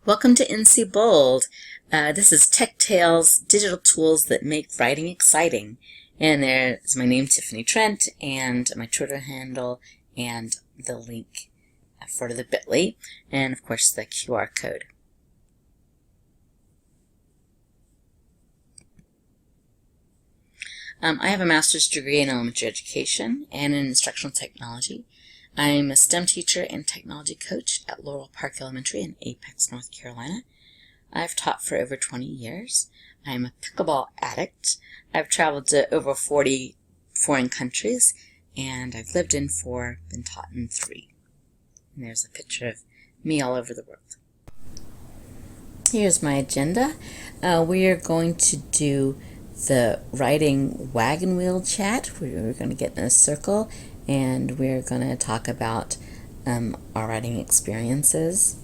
Welcome to NCBOLD. This is Tech Tales, digital tools that make writing exciting. And there's my name, Tiffany Trent, and my Twitter handle, and the link for the bit.ly, and of course the QR code. I have a master's degree in elementary education and in instructional technology. I'm a STEM teacher and technology coach at Laurel Park Elementary in Apex, North Carolina. I've taught for over 20 years. I'm a pickleball addict. I've traveled to over 40 foreign countries, and I've lived in 4, been taught in 3. And there's a picture of me all over the world. Here's my agenda. We are going to do the writing wagon wheel chat. We're going to get in a circle, and we're going to talk about our writing experiences.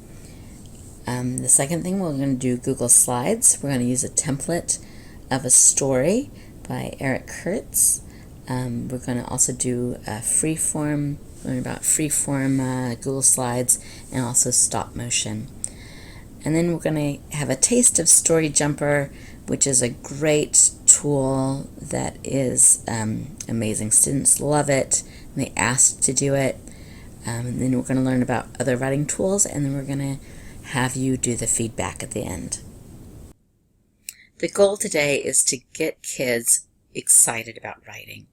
The second thing, we're going to do Google Slides. We're going to use a template of a story by Eric Kurtz. We're going to also do freeform, learn about freeform Google Slides, and also stop motion. And then we're going to have a taste of StoryJumper, which is a great tool that is amazing. Students love it, and they ask to do it. And then we're going to learn about other writing tools, and then we're going to have you do the feedback at the end. The goal today is to get kids excited about writing.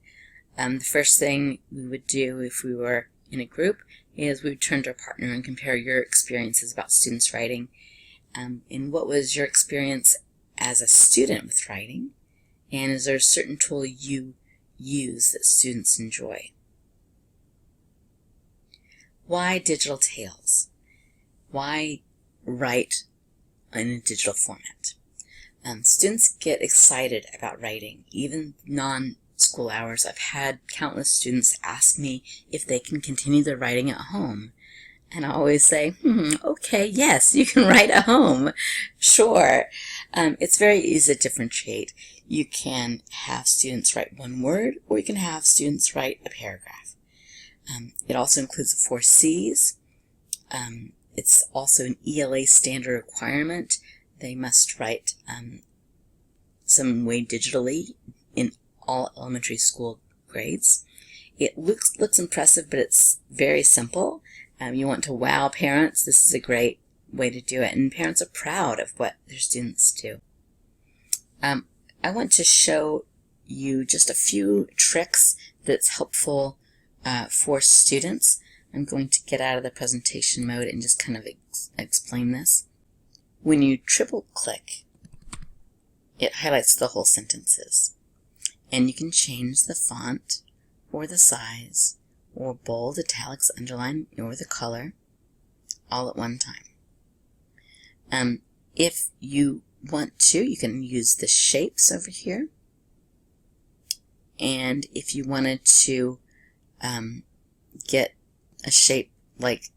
The first thing we would do if we were in a group is we would turn to our partner and compare your experiences about students writing. And what was your experience as a student with writing? And is there a certain tool you use that students enjoy? Why digital tales? Why write in a digital format? Students get excited about writing, even non-school hours. I've had countless students ask me if they can continue their writing at home. And I always say, okay, yes, you can write at home. Sure. It's very easy to differentiate. You can have students write one word, or you can have students write a paragraph. It also includes the 4 C's. It's also an ELA standard requirement. They must write some way digitally in all elementary school grades. It looks impressive, but it's very simple. You want to wow parents. This is a great way to do it, and parents are proud of what their students do. I want to show you just a few tricks that's helpful for students. I'm going to get out of the presentation mode and just kind of explain this. When you triple click, it highlights the whole sentences. And you can change the font or the size or bold, italics, underline, or the color all at one time. If you want to, you can use the shapes over here. And if you wanted to get a shape like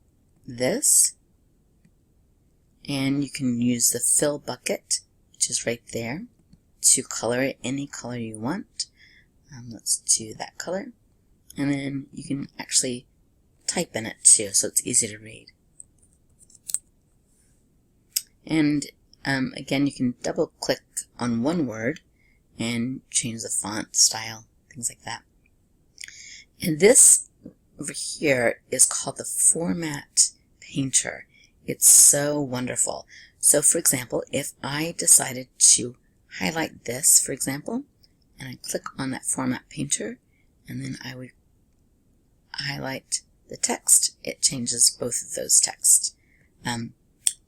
this, and you can use the fill bucket, which is right there, to color it any color you want. Let's do that color. And then you can actually type in it too, so it's easy to read. And again, you can double click on one word and change the font style, things like that. And this over here is called the Format Painter. It's so wonderful. So for example, if I decided to highlight this, for example, and I click on that Format Painter, and then I would highlight the text, it changes both of those texts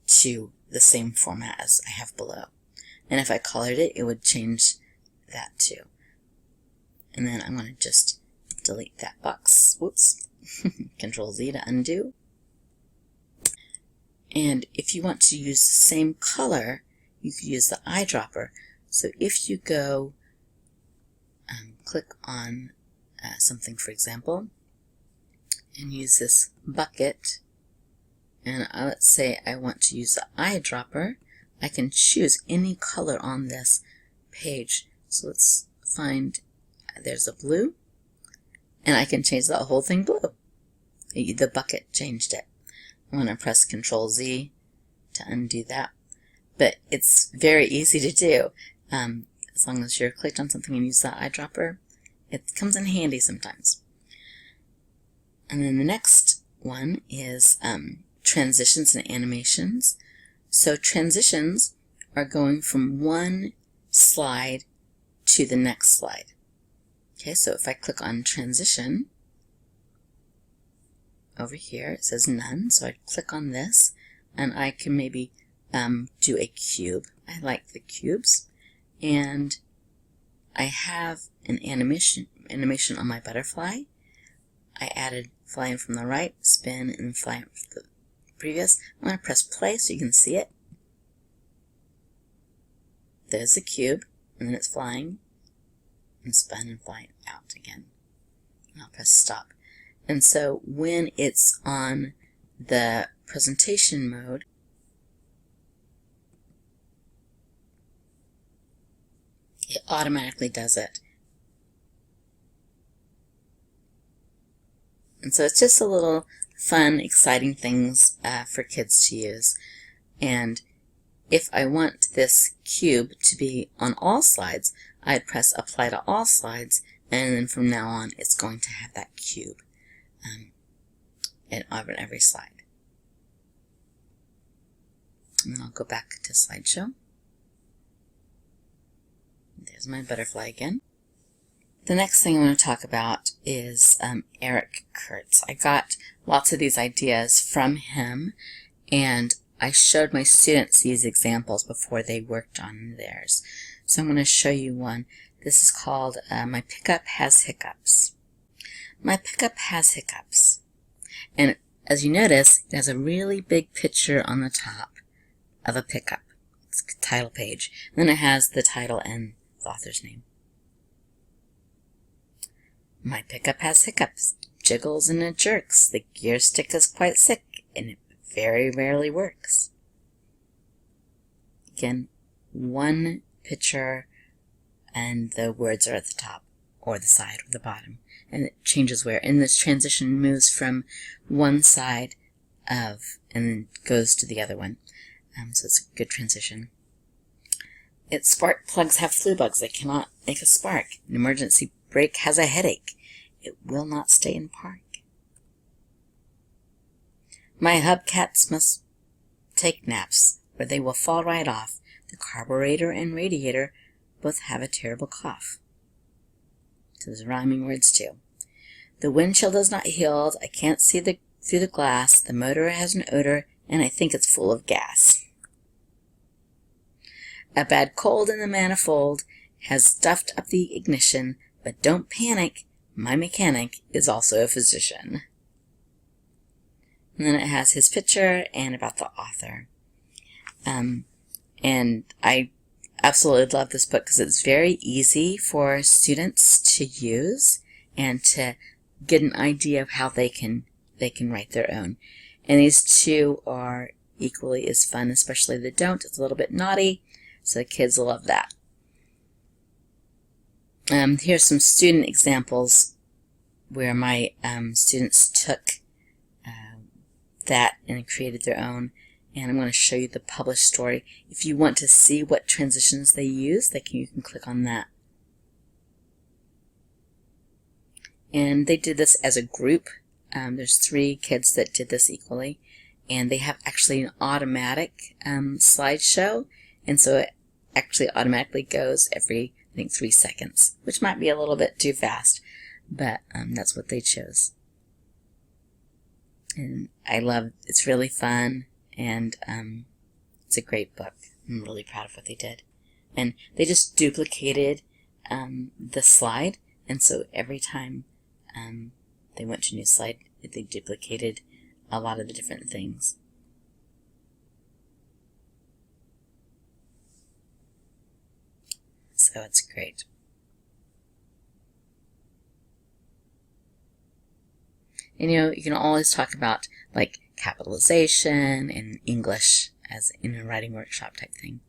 to the same format as I have below. And if I colored it, it would change that too. And then I'm going to just delete that box. Whoops. Control Z to undo. And if you want to use the same color, you could use the eyedropper. So if you go click on something, for example, and use this bucket, and let's say I want to use the eyedropper, I can choose any color on this page. So let's find, there's a blue, and I can change the whole thing blue. The bucket changed it. I'm going to press Control Z to undo that. But it's very easy to do. As long as you're clicked on something and use the eyedropper, it comes in handy sometimes. And then the next one is transitions and animations. So transitions are going from one slide to the next slide. Okay, so if I click on transition, over here it says none, so I click on this, and I can maybe do a cube. I like the cubes, and I have an animation on my butterfly. I added flying from the right, spin, and flying from the previous. I'm going to press play so you can see it. There's the cube, and then it's flying, and spun and flying out again. And I'll press stop. And so when it's on the presentation mode, it automatically does it. And so it's just a little fun, exciting things for kids to use. And if I want this cube to be on all slides, I'd press apply to all slides, and then from now on it's going to have that cube on every slide. And then I'll go back to slideshow. There's my butterfly again. The next thing I want to talk about is Eric Kurtz. I got lots of these ideas from him, and I showed my students these examples before they worked on theirs. So I'm going to show you one. This is called My Pickup Has Hiccups. My pickup has hiccups. And as you notice, it has a really big picture on the top of a pickup. It's a title page. And then it has the title and the author's name. My pickup has hiccups, jiggles and it jerks. The gear stick is quite sick, and it very rarely works. Again, one picture, and the words are at the top, or the side, or the bottom. And it changes where. And this transition moves from one side of, and then goes to the other one. So it's a good transition. Its spark plugs have flue bugs. They cannot make a spark. An emergency brake has a headache. It will not stay in park. My hubcaps must take naps, or they will fall right off. The carburetor and radiator both have a terrible cough. So there's rhyming words too. The windshield is not healed. I can't see through the glass. The motor has an odor, and I think it's full of gas. A bad cold in the manifold has stuffed up the ignition, but don't panic. My mechanic is also a physician. And then it has his picture and about the author. And I absolutely love this book because it's very easy for students to use and to get an idea of how they can write their own. And these two are equally as fun, especially the don't. It's a little bit naughty, so the kids will love that. Here's some student examples where my students took that and created their own. And I'm going to show you the published story. If you want to see what transitions they use, you can click on that. And they did this as a group. There's 3 kids that did this equally. And they have actually an automatic slideshow. And so it actually automatically goes every, I think, 3 seconds, which might be a little bit too fast. But that's what they chose. And I love, it's really fun. And it's a great book. I'm really proud of what they did. And they just duplicated the slide. And so every time they went to a new slide, they duplicated a lot of the different things. So it's great. And you know, you can always talk about like capitalization and English as in a writing workshop type thing.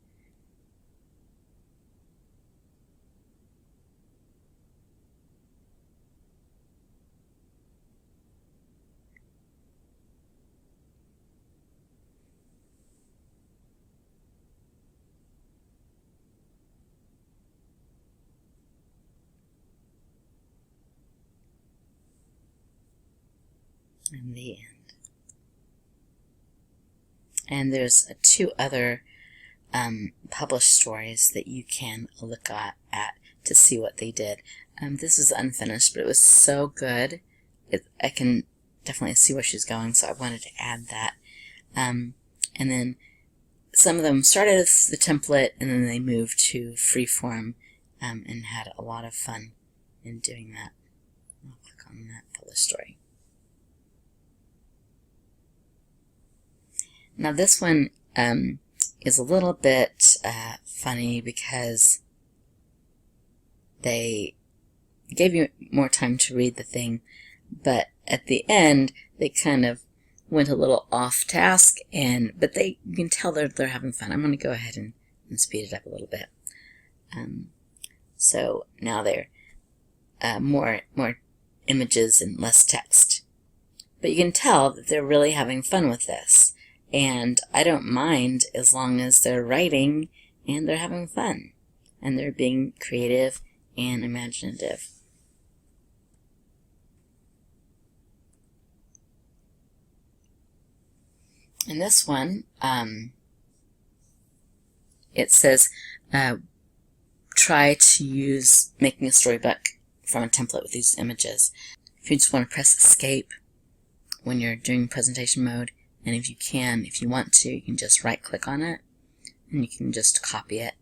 And the end. And there's 2 other published stories that you can look at to see what they did. This is unfinished, but it was so good. I can definitely see where she's going, so I wanted to add that. And then some of them started with the template, and then they moved to freeform and had a lot of fun in doing that. I'll click on that published story. Now this one is a little bit funny because they gave you more time to read the thing, but at the end they kind of went a little off task, but you can tell they're having fun. I'm going to go ahead and speed it up a little bit. So now they're more images and less text, but you can tell that they're really having fun with this. And I don't mind as long as they're writing and they're having fun and they're being creative and imaginative. In this one, it says try to use making a storybook from a template with these images. If you just want to press escape when you're doing presentation mode, and if you want to, you can just right click on it and you can just copy it.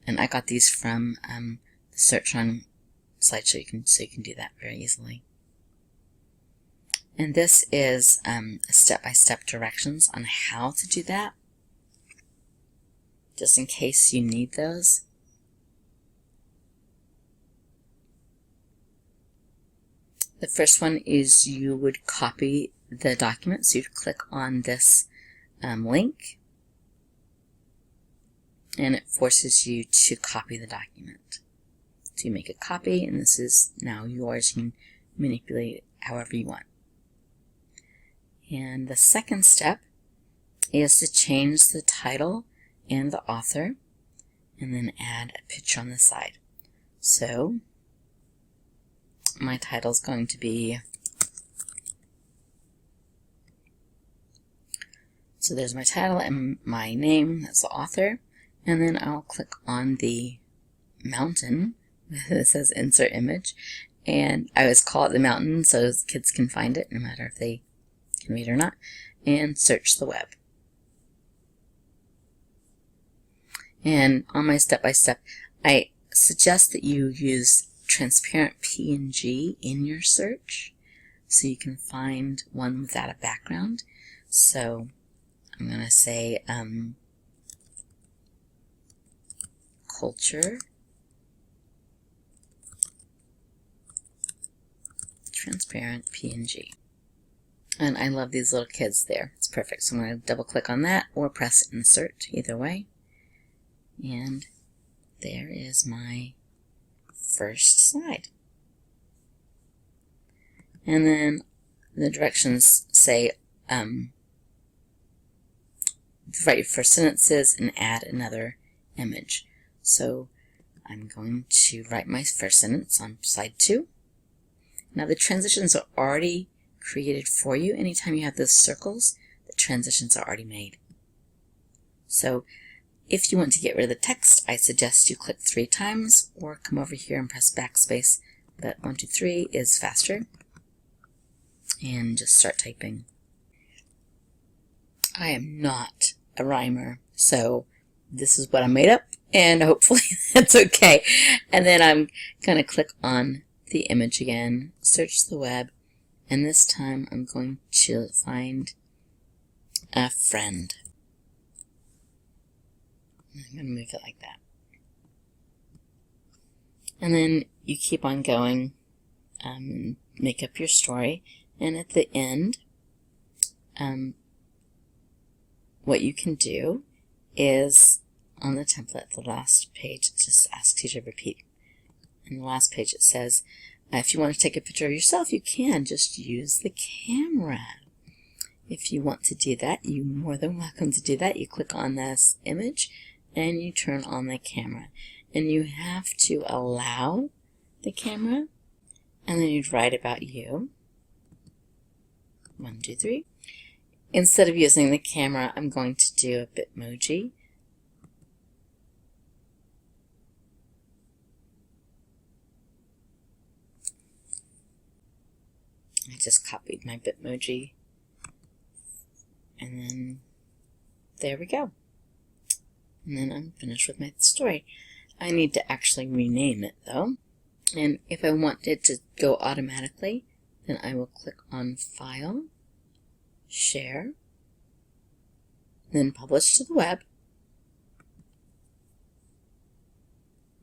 And I got these from the search on SlideShow, so you can do that very easily. And this is step-by-step directions on how to do that, just in case you need those. The first one is you would copy the document, so you'd click on this link, and it forces you to copy the document. So you make a copy, and this is now yours. You can manipulate it however you want. And the second step is to change the title and the author, and then add a picture on the side. So my title is going to be, so there's my title and my name, that's the author, and then I'll click on the mountain that says insert image, and I always call it the mountain so kids can find it no matter if they can read or not, and search the web. And on my step-by-step, I suggest that you use transparent PNG in your search so you can find one without a background. So I'm going to say culture, transparent PNG. And I love these little kids there. It's perfect. So I'm going to double click on that or press insert, either way. And there is my first slide. And then the directions say write your first sentences and add another image. So I'm going to write my first sentence on slide 2. Now the transitions are already created for you. Anytime you have those circles, the transitions are already made. So if you want to get rid of the text, I suggest you click 3 times or come over here and press backspace, but 1, 2, 3 is faster. And just start typing. I am not a rhymer, so this is what I made up, and hopefully that's okay. And then I'm going to click on the image again, search the web, and this time I'm going to find a friend. I'm going to move it like that. And then you keep on going, make up your story, and at the end, what you can do is, on the template, the last page, it just asks you to repeat. In the last page it says, if you want to take a picture of yourself, you can. Just use the camera. If you want to do that, you're more than welcome to do that. You click on this image and you turn on the camera. And you have to allow the camera, and then you'd write about you. 1, 2, 3. Instead of using the camera, I'm going to do a Bitmoji. I just copied my Bitmoji, and then there we go. And then I'm finished with my story. I need to actually rename it though, and if I want it to go automatically, then I will click on File, Share, then Publish to the Web,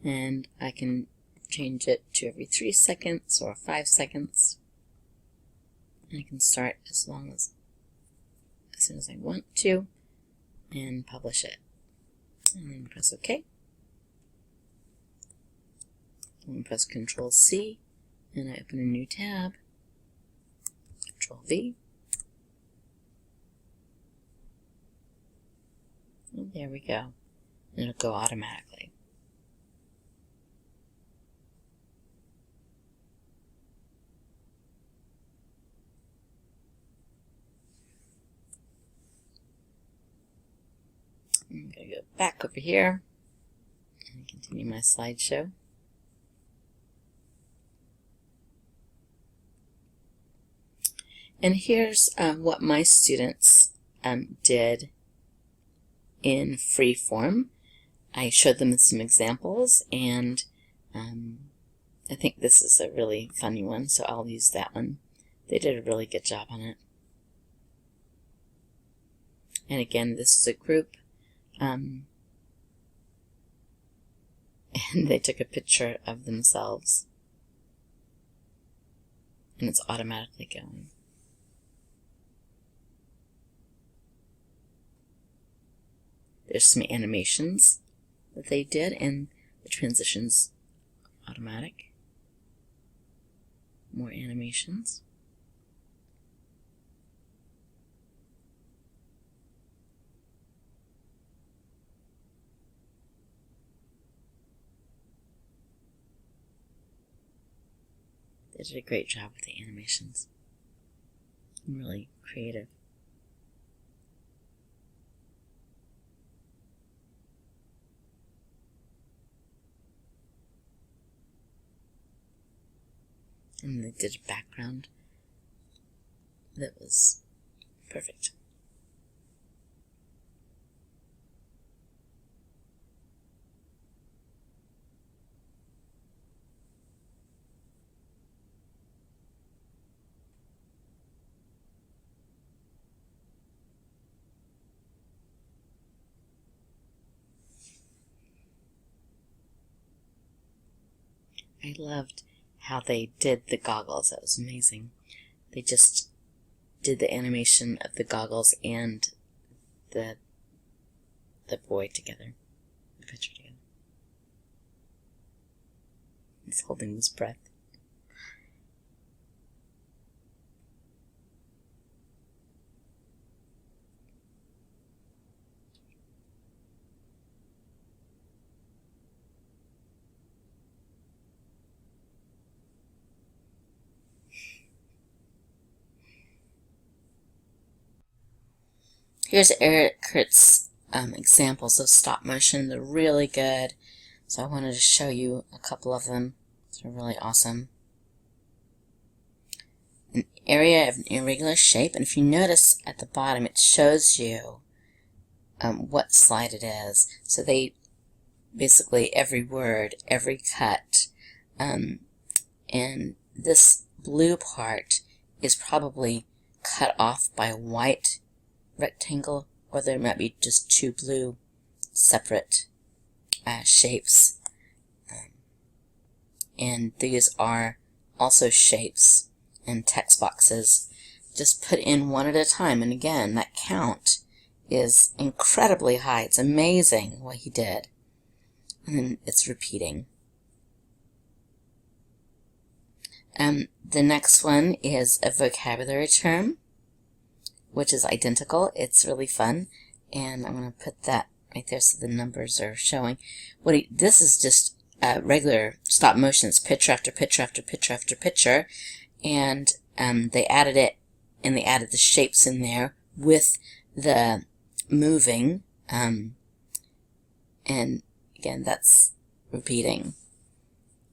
and I can change it to every 3 seconds or 5 seconds. And I can start as soon as I want to, and publish it. And then press OK. And press Control C, and I open a new tab. Control V. And there we go. And it'll go automatically. I'm going to go back over here and continue my slideshow. And here's what my students did in Freeform. I showed them some examples, and I think this is a really funny one, so I'll use that one. They did a really good job on it. And again, this is a group. And they took a picture of themselves, and it's automatically going. There's some animations that they did, and the transition's automatic. More animations. They did a great job with the animations. Really creative. And they did a background that was perfect. I loved how they did the goggles. That was amazing. They just did the animation of the goggles and the boy together, the picture together. He's holding his breath. Here's Eric Kurtz's examples of stop motion. They're really good. So I wanted to show you a couple of them. They're really awesome. An area of an irregular shape, and if you notice at the bottom, it shows you what slide it is. So they basically every word, every cut, and this blue part is probably cut off by a white rectangle, or there might be just two blue separate shapes. And these are also shapes and text boxes. Just put in one at a time, and again, that count is incredibly high. It's amazing what he did. And then it's repeating. The next one is a vocabulary term, which is identical. It's really fun, and I'm going to put that right there so the numbers are showing. This is just regular stop motion. It's picture after picture after picture after picture, and they added it, and they added the shapes in there with the moving, and again, that's repeating.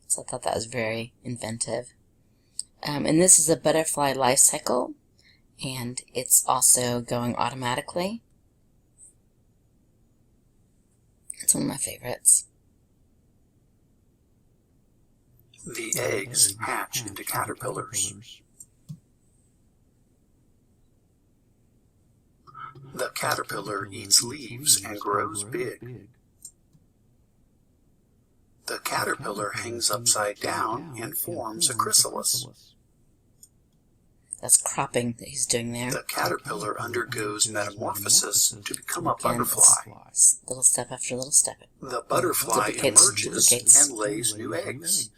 So I thought that was very inventive. And this is a butterfly life cycle, and it's also going automatically. It's one of my favorites. The eggs hatch into caterpillars. The caterpillar eats leaves and grows big. The caterpillar hangs upside down and forms a chrysalis. That's cropping that he's doing there. The caterpillar undergoes metamorphosis to become a butterfly. Little step after little step. The butterfly emerges duplicates. and lays new eggs.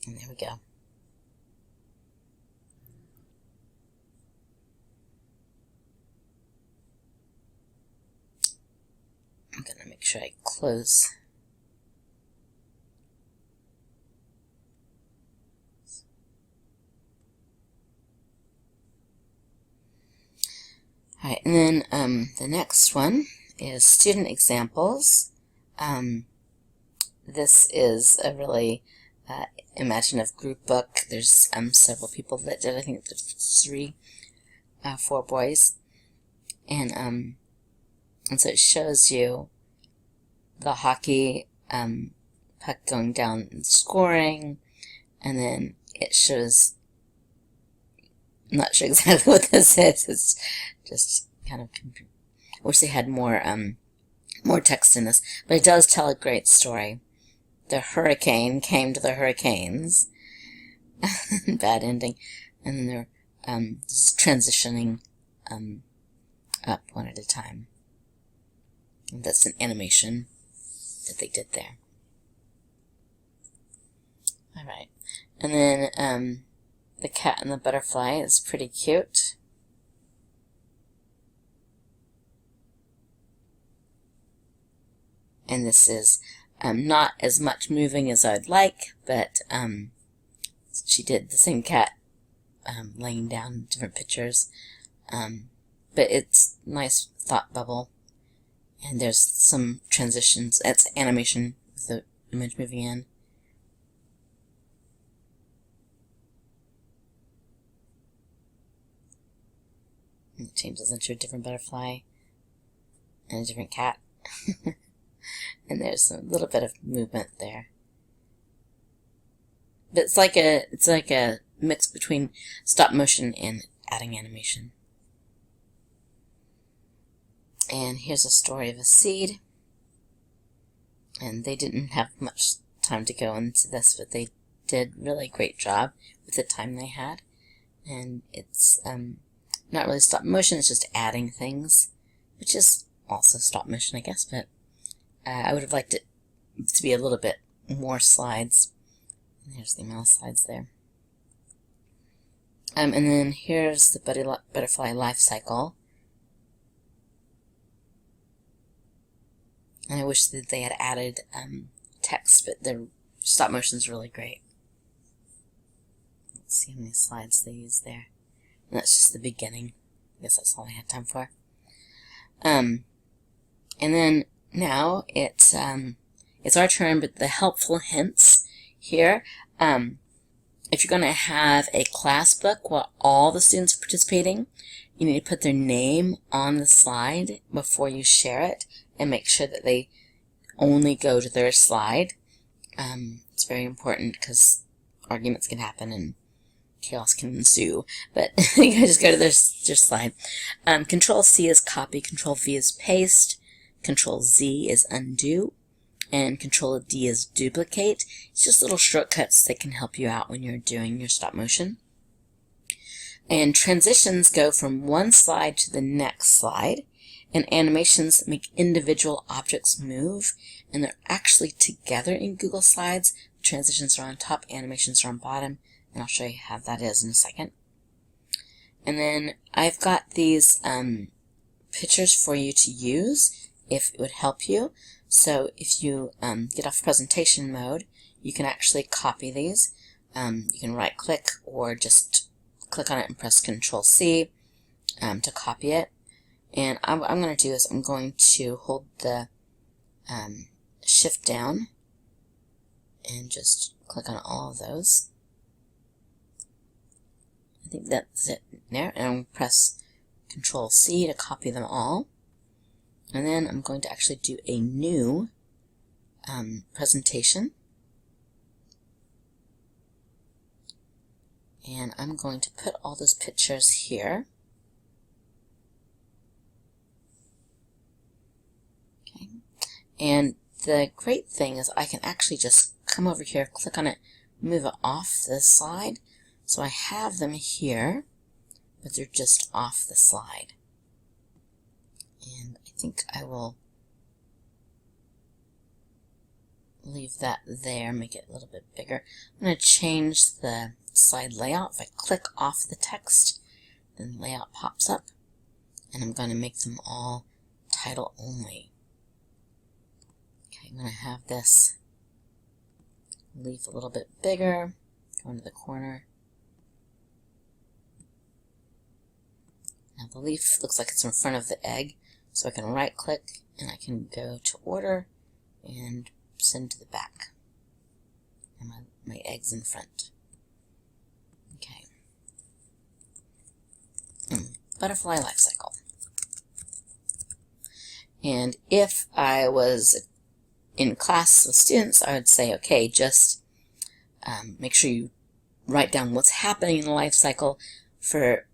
And there we go. I'm going to make sure I close. Alright, and then the next one is student examples. This is a really imaginative group book. There's several people that did. I think there's 4 boys, and so it shows you the hockey puck going down and scoring, and then it shows. I'm not sure exactly what this is. It's just kind of. I wish they had more text in this, but it does tell a great story. The hurricane came to the hurricanes. Bad ending. And then they're just transitioning up one at a time. And that's an animation that they did there. Alright. And then the cat and the butterfly is pretty cute. And this is not as much moving as I'd like, but she did the same cat laying down different pictures. But it's nice thought bubble. And there's some transitions. It's animation with the image moving in. And it changes into a different butterfly and a different cat. And there's a little bit of movement there. But it's like a mix between stop motion and adding animation. And here's a story of a seed. And they didn't have much time to go into this, but they did really a great job with the time they had. And it's not really stop motion, it's just adding things, which is also stop motion, I guess, but I would have liked it to be a little bit more slides. And there's the amount of slides there. And then here's the butterfly life cycle. And I wish that they had added text, but the stop motion is really great. Let's see how many slides they use there. And that's just the beginning. I guess that's all I had time for. And then now it's our turn, but the helpful hints here. If you're going to have a class book where all the students are participating, you need to put their name on the slide before you share it and make sure that they only go to their slide. It's very important because arguments can happen and chaos can ensue, but you can just go to their slide. Control C is copy, Control V is paste, Control Z is undo, and Control D is duplicate. It's just little shortcuts that can help you out when you're doing your stop motion. And transitions go from one slide to the next slide, and animations make individual objects move, and they're actually together in Google Slides. Transitions are on top, animations are on bottom, and I'll show you how that is in a second. And then I've got these pictures for you to use if it would help you. So if you get off presentation mode, you can actually copy these. You can right click or just click on it and press Control-C to copy it. And what I'm going to do is I'm going to hold the Shift down and just click on all of those. I think that's it there. And I'm going to press Control-C to copy them all. And then I'm going to actually do a new presentation. And I'm going to put all those pictures here. Okay. And the great thing is I can actually just come over here, click on it, move it off this slide. So I have them here, but they're just off the slide. And I think I will leave that there, make it a little bit bigger. I'm going to change the slide layout. If I click off the text, then layout pops up, and I'm going to make them all title only. Okay, I'm going to have this leaf a little bit bigger, go into the corner. Now the leaf looks like it's in front of the egg, so I can right click and I can go to order and send to the back. And my egg's in front. Okay. Butterfly life cycle. And if I was in class with students, I would say, okay, just make sure you write down what's happening in the life cycle. For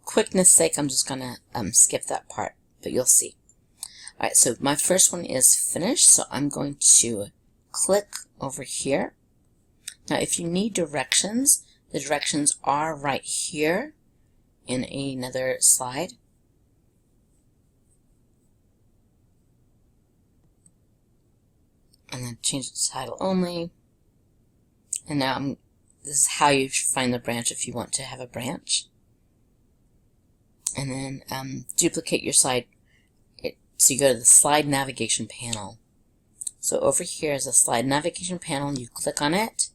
quickness sake, I'm just going to skip that part, but you'll see. Alright, so my first one is finished, so I'm going to click over here. Now if you need directions, the directions are right here in another slide. And then change it to title only. And now this is how you find the branch if you want to have a branch. And then duplicate your slide. So you go to the slide navigation panel. So over here is a slide navigation panel. You click on it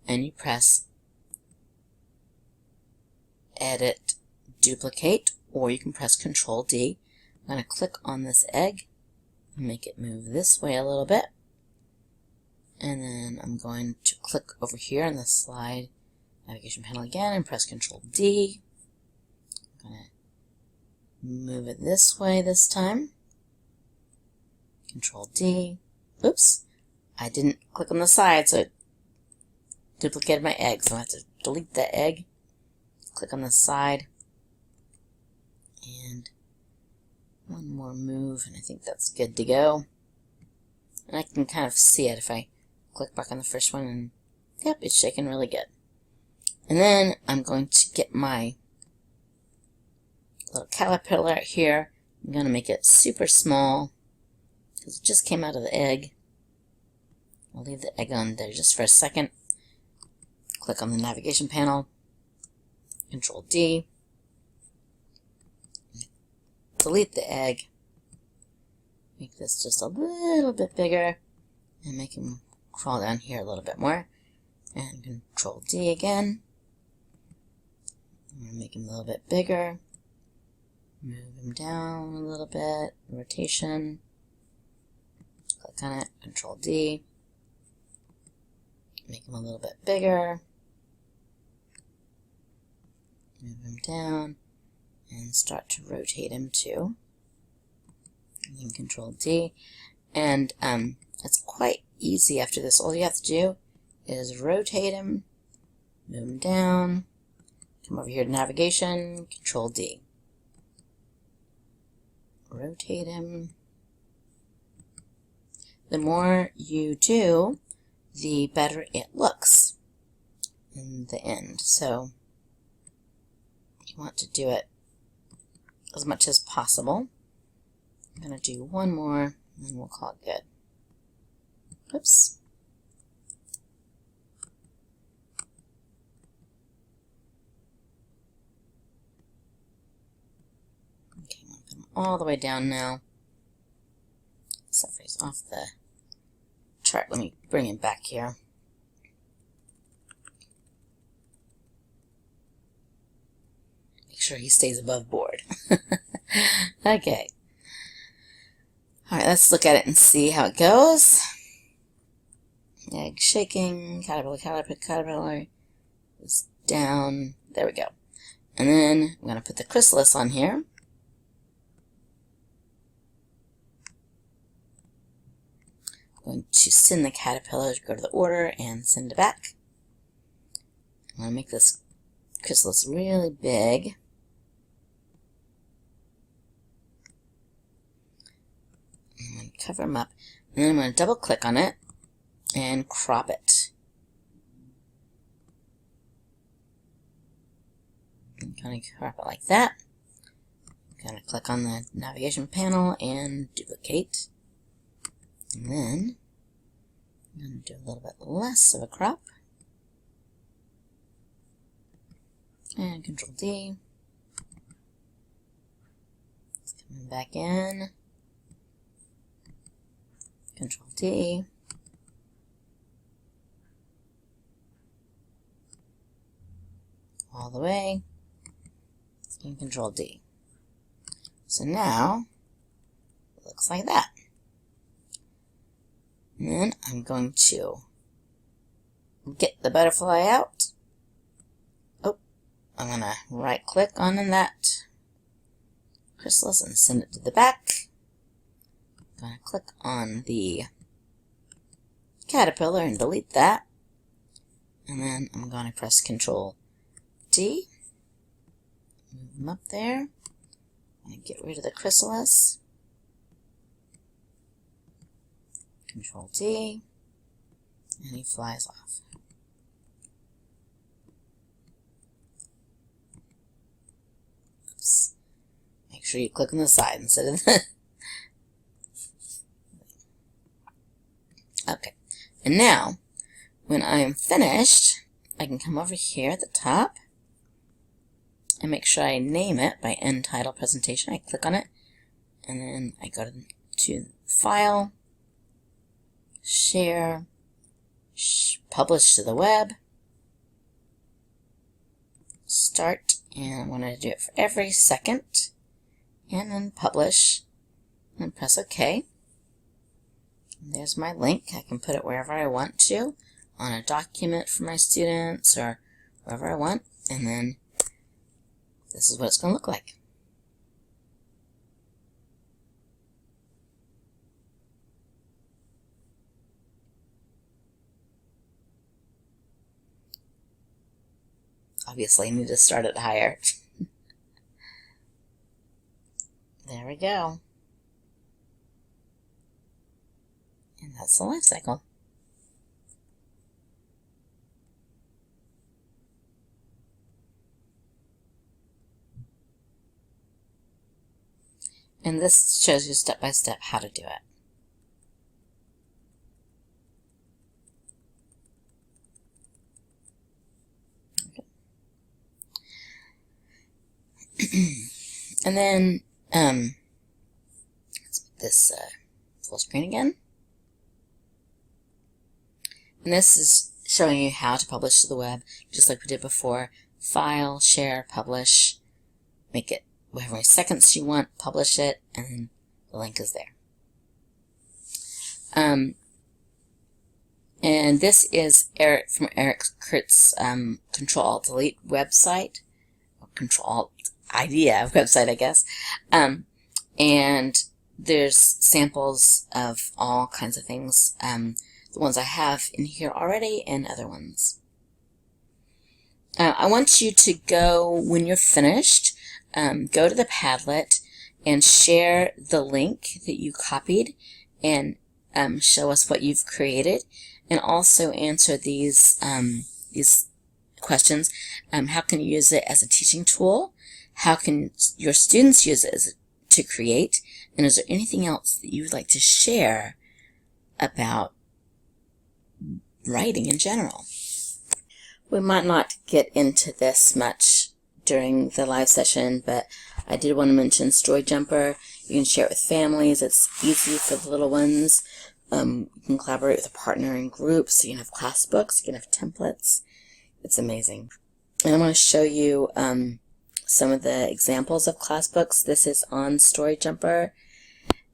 and you press Edit, Duplicate, or you can press Control-D. I'm going to click on this egg and make it move this way a little bit. And then I'm going to click over here on the slide navigation panel again and press Control-D. I'm going to move it this way this time. Control-D. Oops, I didn't click on the side, so it duplicated my egg. So I have to delete the egg, click on the side, and one more move, and I think that's good to go. And I can kind of see it if I click back on the first one, and yep, it's shaking really good. And then I'm going to get my little caterpillar here. I'm going to make it super small, because it just came out of the egg. I'll leave the egg on there just for a second. Click on the navigation panel, Control-D, delete the egg, make this just a little bit bigger, and make him crawl down here a little bit more, and Control-D again. I'm going to make him a little bit bigger, move him down a little bit, rotation. Click on it, Control-D, make him a little bit bigger, move him down, and start to rotate him too. And Control-D, and it's quite easy after this. All you have to do is rotate him, move him down, come over here to navigation, Control-D. Rotate him. The more you do, the better it looks in the end. So want to do it as much as possible. I'm going to do one more, and then we'll call it good. Oops. Okay, I'm going to put them all the way down now. Suffer's off the chart. Let me bring him back here. Make sure he stays above board. Okay. Alright, let's look at it and see how it goes. Egg shaking, caterpillar is down. There we go. And then I'm going to put the chrysalis on here. I'm going to send the caterpillar to go to the order and send it back. I'm going to make this chrysalis really big. I'm going to cover them up, and then I'm going to double click on it and crop it. I'm going to crop it like that. I'm going to click on the navigation panel and duplicate. And then I'm going to do a little bit less of a crop. And Control D. It's coming back in. Control D. All the way. And Control D. So now, it looks like that. And then I'm going to get the butterfly out. Oh, I'm going to right click on that chrysalis and send it to the back. I'm going to click on the caterpillar and delete that. And then I'm going to press Control D. Move them up there. I'm going to get rid of the chrysalis. Control D, and he flies off. Oops. Make sure you click on the side instead of the... Okay, and now, when I am finished, I can come over here at the top and make sure I name it by End Title Presentation. I click on it, and then I go to File, Share, Publish to the Web, Start, and I'm going to do it for every second, and then Publish, and press OK. And there's my link. I can put it wherever I want to, on a document for my students, or wherever I want, and then this is what it's going to look like. Obviously, I need to start it higher. There we go. And that's the life cycle. And this shows you step by step how to do it. And then, let's make this full screen again. And this is showing you how to publish to the web, just like we did before. File, Share, Publish, make it however many seconds you want, publish it, and then the link is there. And this is Eric from Eric Kurtz's Control-Alt-Delete website, or Control-Alt-Idea website, I guess. And there's samples of all kinds of things, the ones I have in here already and other ones. I want you to go, when you're finished, go to the Padlet and share the link that you copied and show us what you've created, and also answer these questions. How can you use it as a teaching tool? How can your students use it to create? And is there anything else that you would like to share about writing in general? We might not get into this much during the live session, but I did want to mention StoryJumper. You can share it with families. It's easy for the little ones. You can collaborate with a partner in groups. You can have class books. You can have templates. It's amazing. And I want to show you some of the examples of class books. This is on StoryJumper.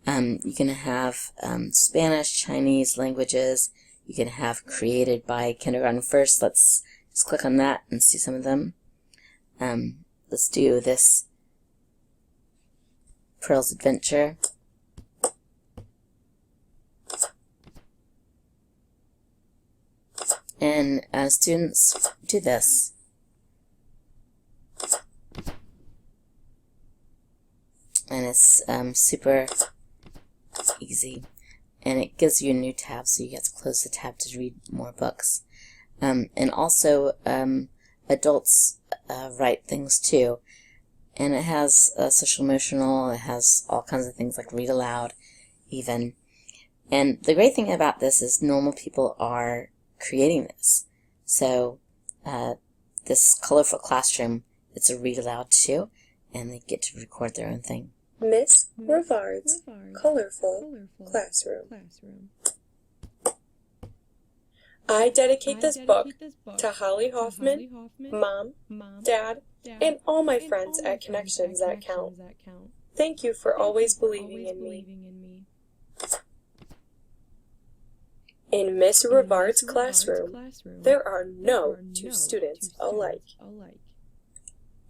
You can have Spanish, Chinese languages. You can have created by kindergarten first. Let's just click on that and see some of them. Let's do this Pearl's Adventure. And students do this. And it's super easy. And it gives you a new tab, so you get to close the tab to read more books. And also, adults write things too. And it has social emotional, it has all kinds of things like read aloud, even. And the great thing about this is normal people are creating this. So, this colorful classroom, it's a read aloud too, and they get to record their own thing. Miss Rivard's colorful classroom. I dedicate this book to Holly Hoffman, Mom, Dad, and all my friends at Connections That Count. Thank you for always believing in me. In Miss Rivard's classroom, there are no two students alike.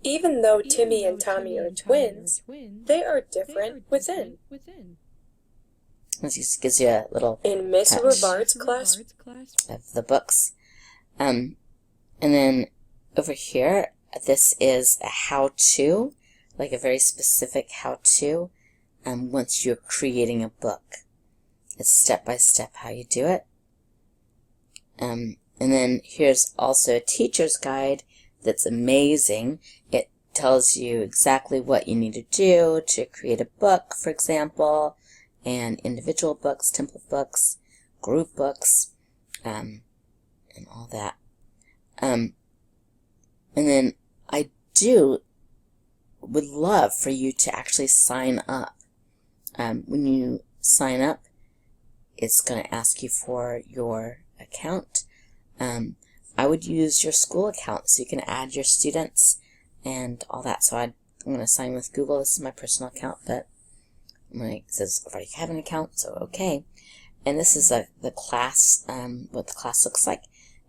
Even though Timmy and Tommy are twins, they are different within. This just gives you a little In Miss Rivard's class of the books. And then over here, this is a how-to, like a very specific how-to, once you're creating a book. It's step-by-step how you do it. And then here's also a teacher's guide that's amazing. It tells you exactly what you need to do to create a book, for example, and individual books, template books, group books, and all that. And then I would love for you to actually sign up. When you sign up, it's going to ask you for your account. I would use your school account so you can add your students and all that. So I'm going to sign with Google. This is my personal account, but it says I already have an account, so okay. And this is the class, what the class looks like.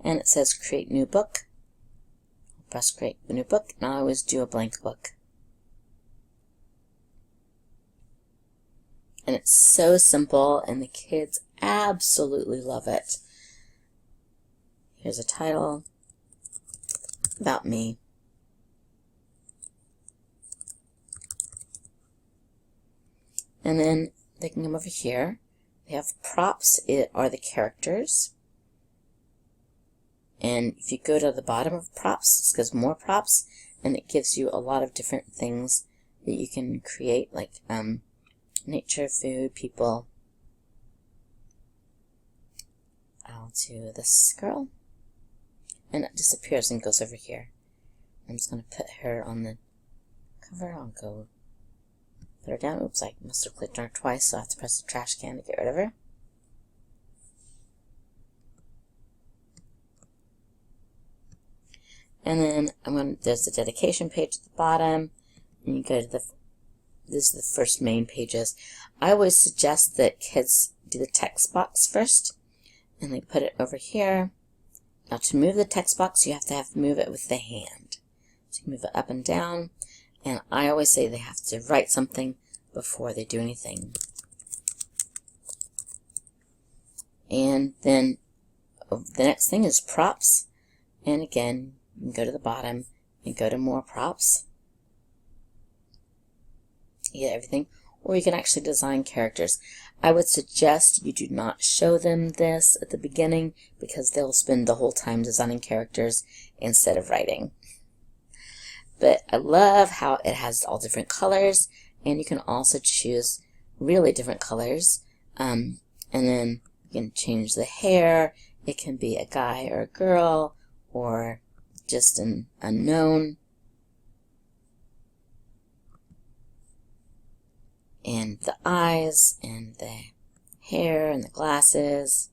And it says create new book. Press create a new book, and I always do a blank book. And it's so simple, and the kids absolutely love it. Here's a title about me. And then they can come over here. They have props, it are the characters. And if you go to the bottom of props, it goes more props, and it gives you a lot of different things that you can create, like nature, food, people. I'll do this girl. And it disappears and goes over here. I'm just going to put her on the cover. I'll go put her down. Oops, I must have clicked on her twice, so I have to press the trash can to get rid of her. And then there's the dedication page at the bottom. And you go to this is the first main pages. I always suggest that kids do the text box first. And they put it over here. Now to move the text box, you have to move it with the hand. So you move it up and down. And I always say they have to write something before they do anything. And then the next thing is props. And again, you can go to the bottom and go to more props. You get everything. Or you can actually design characters. I would suggest you do not show them this at the beginning because they'll spend the whole time designing characters instead of writing. But I love how it has all different colors, and you can also choose really different colors. And then you can change the hair. It can be a guy or a girl, or just an unknown. And the eyes, and the hair, and the glasses,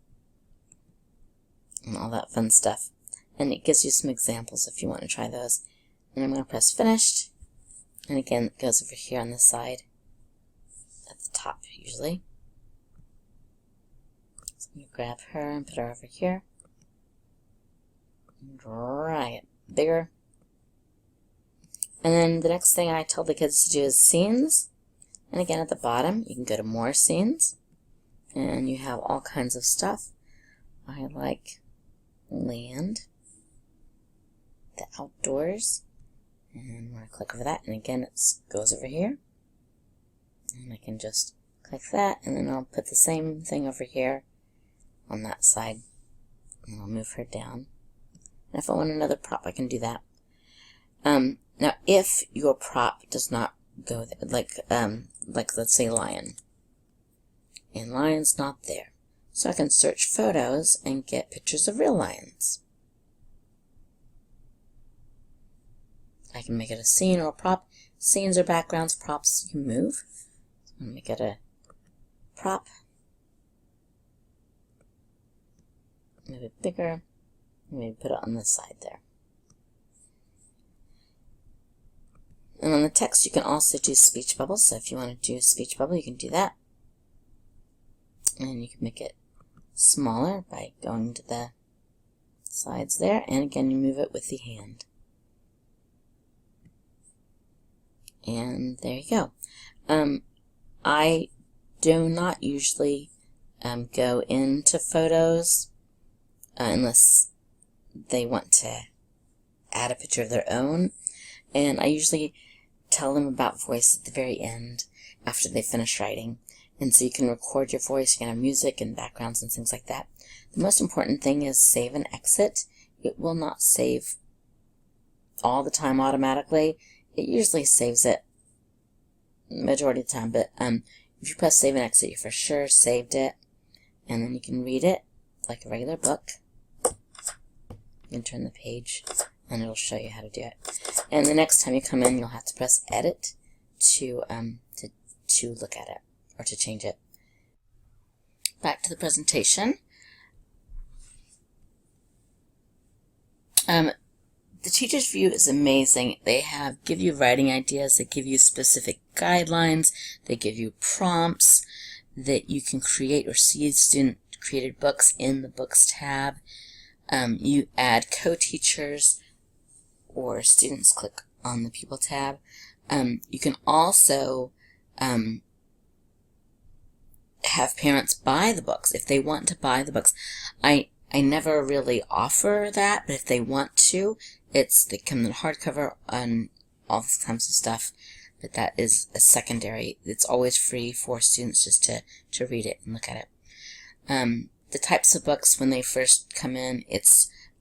and all that fun stuff. And it gives you some examples if you want to try those. And I'm going to press Finished. And again, it goes over here on this side, at the top usually. So you grab her and put her over here. And drag it bigger. And then the next thing I tell the kids to do is scenes. And again, at the bottom, you can go to more scenes. And you have all kinds of stuff. I like land, the outdoors. And I'm going to click over that, and again it goes over here. And I can just click that, and then I'll put the same thing over here on that side. And I'll move her down. And if I want another prop, I can do that. Now, if your prop does not go there, like let's say lion, and lion's not there, so I can search photos and get pictures of real lions. I can make it a scene or a prop. Scenes or backgrounds, props you move. So I'm going to make it a prop. Maybe bigger. Maybe put it on this side there. And on the text, you can also do speech bubbles. So if you want to do a speech bubble, you can do that. And you can make it smaller by going to the sides there. And again, you move it with the hand. And there you go. I do not usually go into photos unless they want to add a picture of their own. And I usually tell them about voice at the very end after they finish writing. And so you can record your voice, you can have music and backgrounds and things like that. The most important thing is save and exit. It will not save all the time automatically. It usually saves it majority of the time, but if you press save and exit, you for sure saved it, and then you can read it like a regular book. You can turn the page, and it'll show you how to do it. And the next time you come in, you'll have to press edit to look at it or to change it. Back to the presentation. The teacher's view is amazing. They give you writing ideas, they give you specific guidelines, they give you prompts that you can create or see student-created books in the Books tab. You add co-teachers or students click on the People tab. You can also have parents buy the books if they want to buy the books. I never really offer that, but if they want to, they come in hardcover and all kinds of stuff, but that is a secondary. It's always free for students just to read it and look at it. The types of books when they first come in,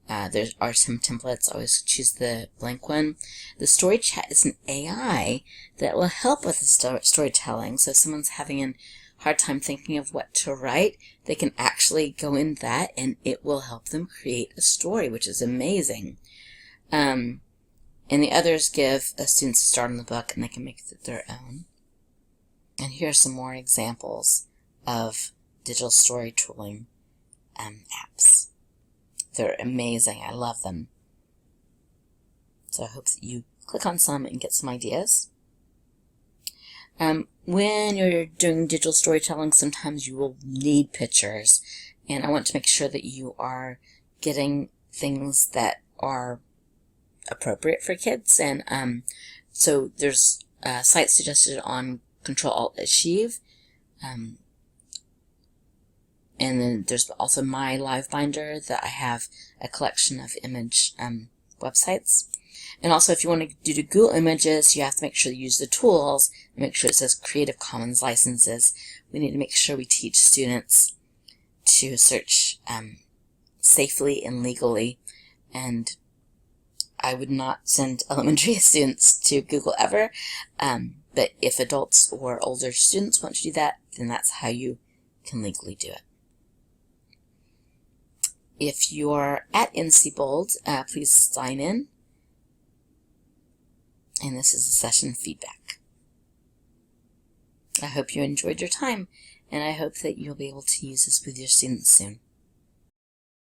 there are some templates. Always choose the blank one. The story chat is an AI that will help with the storytelling. So if someone's having a hard time thinking of what to write, they can actually go in that and it will help them create a story, which is amazing. And the others give students a start on the book and they can make it their own. And here are some more examples of digital story tooling apps. They're amazing. I love them. So I hope that you click on some and get some ideas. When you're doing digital storytelling, sometimes you will need pictures. And I want to make sure that you are getting things that are appropriate for kids. And so there's sites suggested on Control-Alt-Achieve. And then there's also My Live Binder that I have a collection of image websites. And also if you want to do the Google images, you have to make sure you use the tools and make sure it says Creative Commons licenses. We need to make sure we teach students to search safely and legally. And I would not send elementary students to Google ever, but if adults or older students want to do that, then that's how you can legally do it. If you're at NCBOLD, please sign in. And this is the session feedback. I hope you enjoyed your time, and I hope that you'll be able to use this with your students soon.